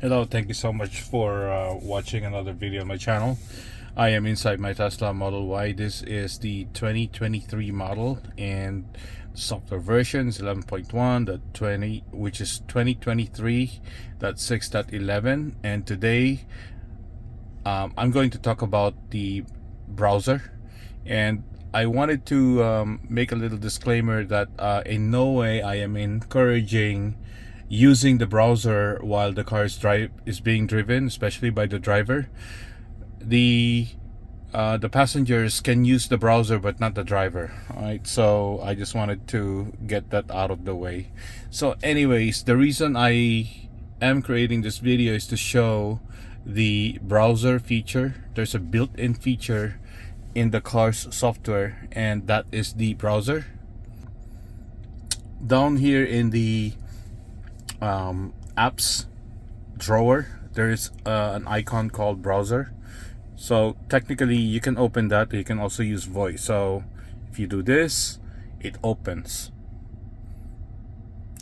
Hello, thank you so much for watching another video on my channel. I am inside my Tesla Model Y. This is the 2023 model, and the software version is 11.1, which is 2023.6.11. And today I'm going to talk about the browser. And I wanted to make a little disclaimer that in no way I am encouraging using the browser while the car is being driven, especially by the driver. The passengers can use the browser but not the driver. All right, so I just wanted to get that out of the way. So anyways, the reason I am creating this video is to show the browser feature. There's a built-in feature in the car's software, and that is the browser. Down here in the apps drawer, there is an icon called browser. So technically you can open that. You can also use voice. So if you do this, it opens.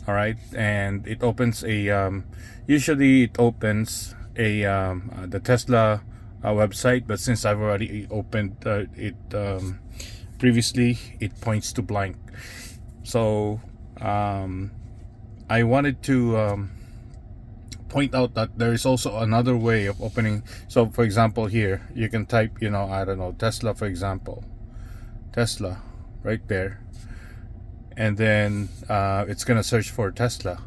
All right, and it opens a usually it opens a the Tesla website, but since I've already opened it previously, it points to blank. So I wanted to point out that there is also another way of opening. So for example, here you can type, I don't know, Tesla, for example, Tesla right there, and then it's gonna search for Tesla.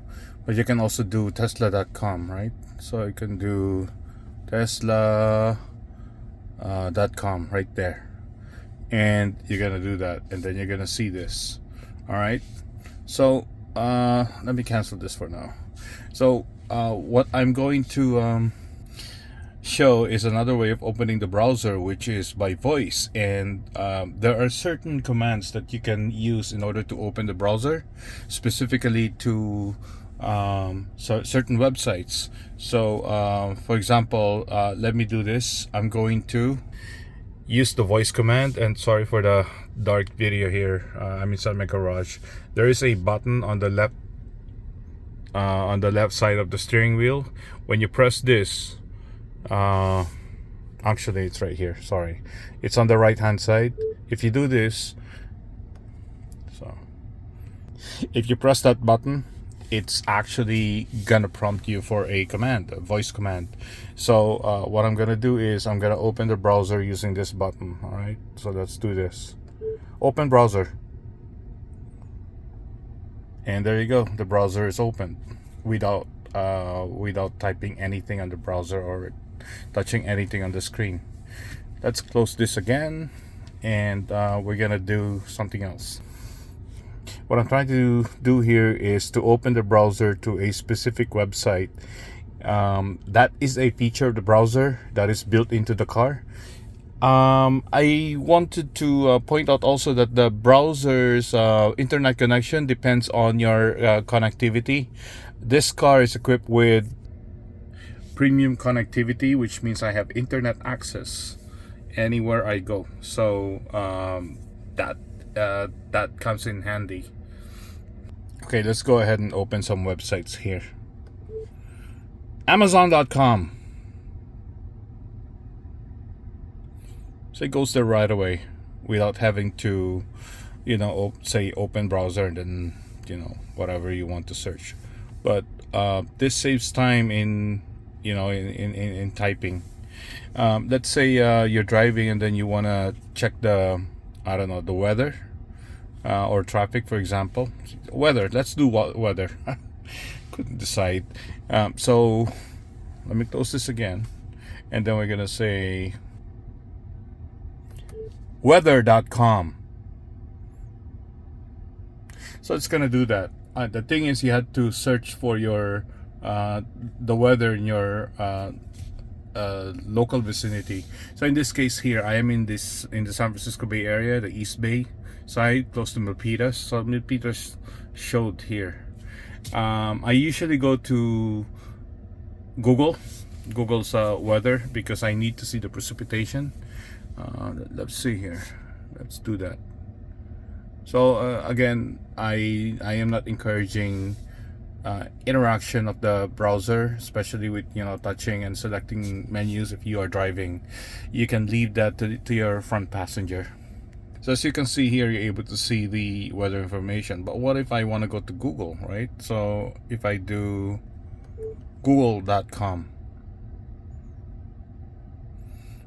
But you can also do tesla.com, right? So you can do tesla.com right there, and you're gonna do that, and then you're gonna see this. All right, so let me cancel this for now. So what I'm going to show is another way of opening the browser, which is by voice. And there are certain commands that you can use in order to open the browser, specifically to certain websites. So for example, let me do this. I'm going to use the voice command, and sorry for the dark video here. I'm inside my garage. There is a button on the left side of the steering wheel. When you press this, actually it's right here, sorry, it's on the right hand side. If you do this, so if you press that button, it's actually gonna prompt you for a command, a voice command. So what I'm gonna do is I'm gonna open the browser using this button. All right, so let's do this. Open browser, and there you go, the browser is open without typing anything on the browser or touching anything on the screen. Let's close this again, and we're gonna do something else. What I'm trying to do here is to open the browser to a specific website. That is a feature of the browser that is built into the car. I wanted to point out also that the browser's internet connection depends on your connectivity. This car is equipped with premium connectivity, which means I have internet access anywhere I go. So that comes in handy. Okay, let's go ahead and open some websites here. Amazon.com. So it goes there right away without having to, say open browser and then, whatever you want to search. But this saves time in typing. Let's say you're driving and then you want to check the weather or traffic, for example. Weather, let's do weather. Couldn't decide. So let me close this again, and then we're gonna say weather.com. So it's gonna do that. The thing is, you had to search for your the weather in your local vicinity. So in this case here, I am in the San Francisco Bay Area, the East Bay side, close to Milpitas. So Milpitas showed here. I usually go to Google's weather, because I need to see the precipitation. Let's see here. Let's do that. So again, I am not encouraging interaction of the browser, especially with touching and selecting menus. If you are driving, you can leave that to your front passenger. So as you can see here, you're able to see the weather information. But what if I want to go to Google, right? So if I do google.com,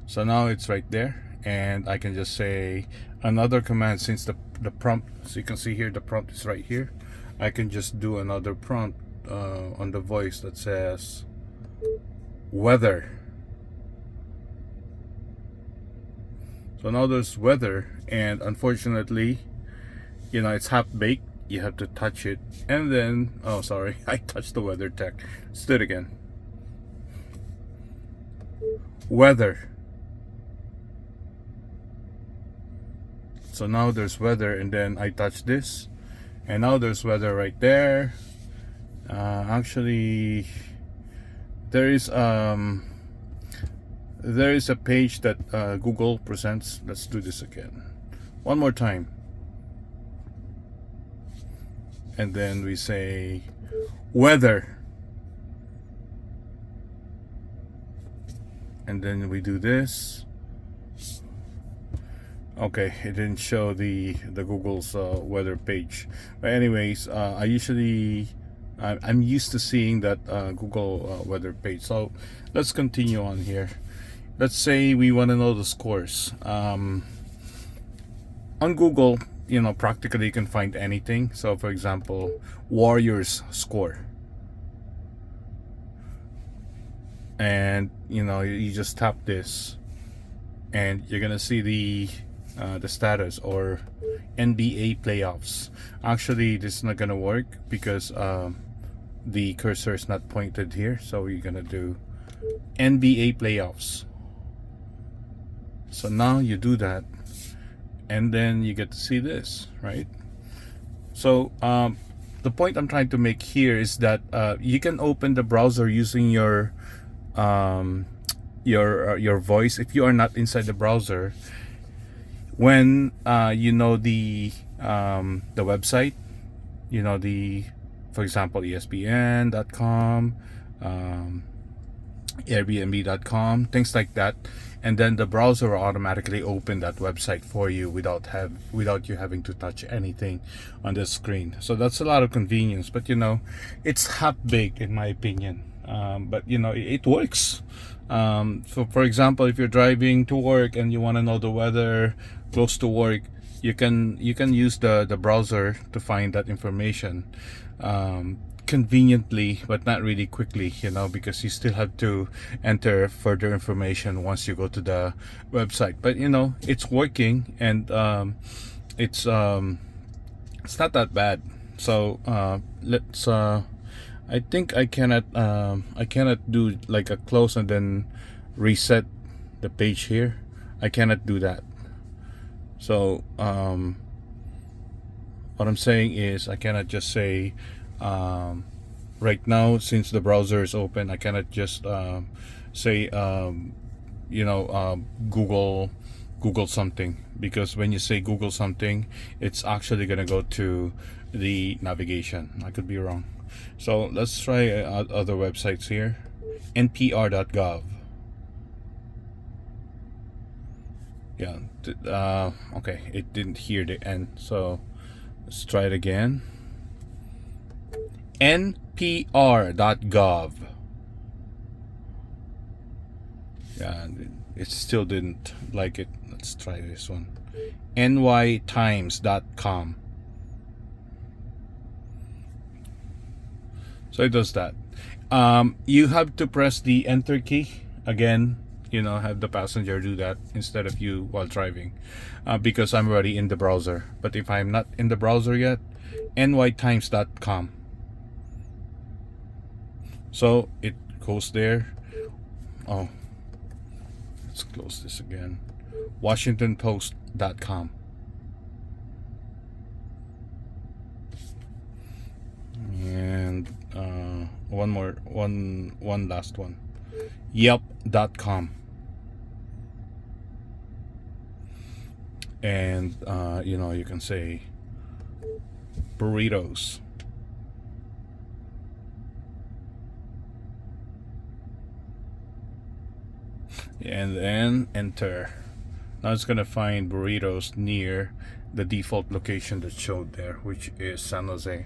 so now it's right there, and I can just say another command. Since the prompt, so you can see here, the prompt is right here, I can just do another prompt on the voice that says weather. So now there's weather, and unfortunately, it's half baked. You have to touch it, and then, oh sorry, I touched the weather tech. Let's do it again. Weather. So now there's weather, and then I touch this, and now there's weather right there. Actually, there is a page that Google presents. Let's do this again, one more time, and then we say weather, and then we do this. Okay, it didn't show the Google's weather page, but anyways, I'm used to seeing that Google weather page. So let's continue on here. Let's say we want to know the scores. On Google, practically you can find anything. So for example, Warriors score, and you just tap this, and you're gonna see the status, or NBA playoffs. Actually, this is not gonna work because the cursor is not pointed here, so we're gonna do NBA playoffs. So now you do that, and then you get to see this, right? So the point I'm trying to make here is that you can open the browser using your voice if you are not inside the browser. When the website, for example, ESPN.com, Airbnb.com, things like that, and then the browser will automatically open that website for you without you having to touch anything on the screen. So that's a lot of convenience, but it's half-baked in my opinion. But it works. So for example, if you're driving to work and you want to know the weather close to work, you can use the browser to find that information conveniently, but not really quickly, because you still have to enter further information once you go to the website. But it's working, and it's not that bad. So let's I think I cannot do like a close and then reset the page here. I cannot do that. So what I'm saying is, I cannot just say right now, since the browser is open, I cannot just say Google something, because when you say Google something, it's actually gonna go to the navigation. I could be wrong. So let's try other websites here. npr.gov. Yeah, okay, it didn't hear the N, so let's try it again. npr.gov. Yeah, it still didn't like it. Let's try this one. nytimes.com. So it does that. You have to press the enter key again, have the passenger do that instead of you while driving, because I'm already in the browser. But if I'm not in the browser yet, nytimes.com. So it goes there. Oh, let's close this again. washingtonpost.com. And one last one. yelp.com. And you can say burritos. and then enter. Now it's gonna find burritos near the default location that showed there, which is San Jose.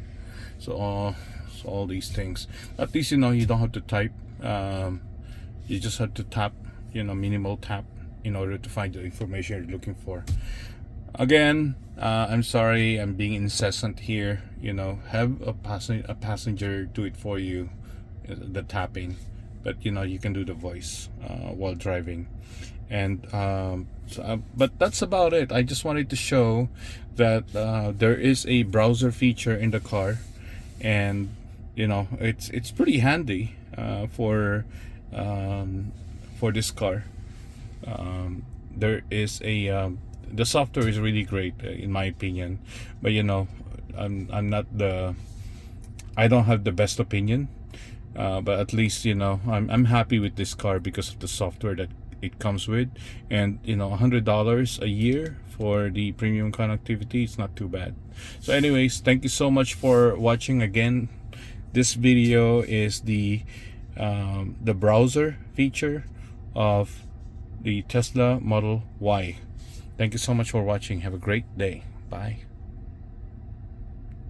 So all these things, at least you know you don't have to type. You just have to tap, minimal tap, in order to find the information you're looking for. Again, I'm sorry I'm being incessant here. Have a passenger do it for you, the tapping, but you can do the voice while driving. And but that's about it. I just wanted to show that there is a browser feature in the car, and it's pretty handy for this car. There is a the software is really great, in my opinion, but I'm not I don't have the best opinion, but at least I'm happy with this car because of the software that it comes with. And $100 a year for the premium connectivity, it's not too bad. So anyways, thank you so much for watching. Again, this video is the browser feature of the Tesla Model Y. Thank you so much for watching. Have a great day. Bye.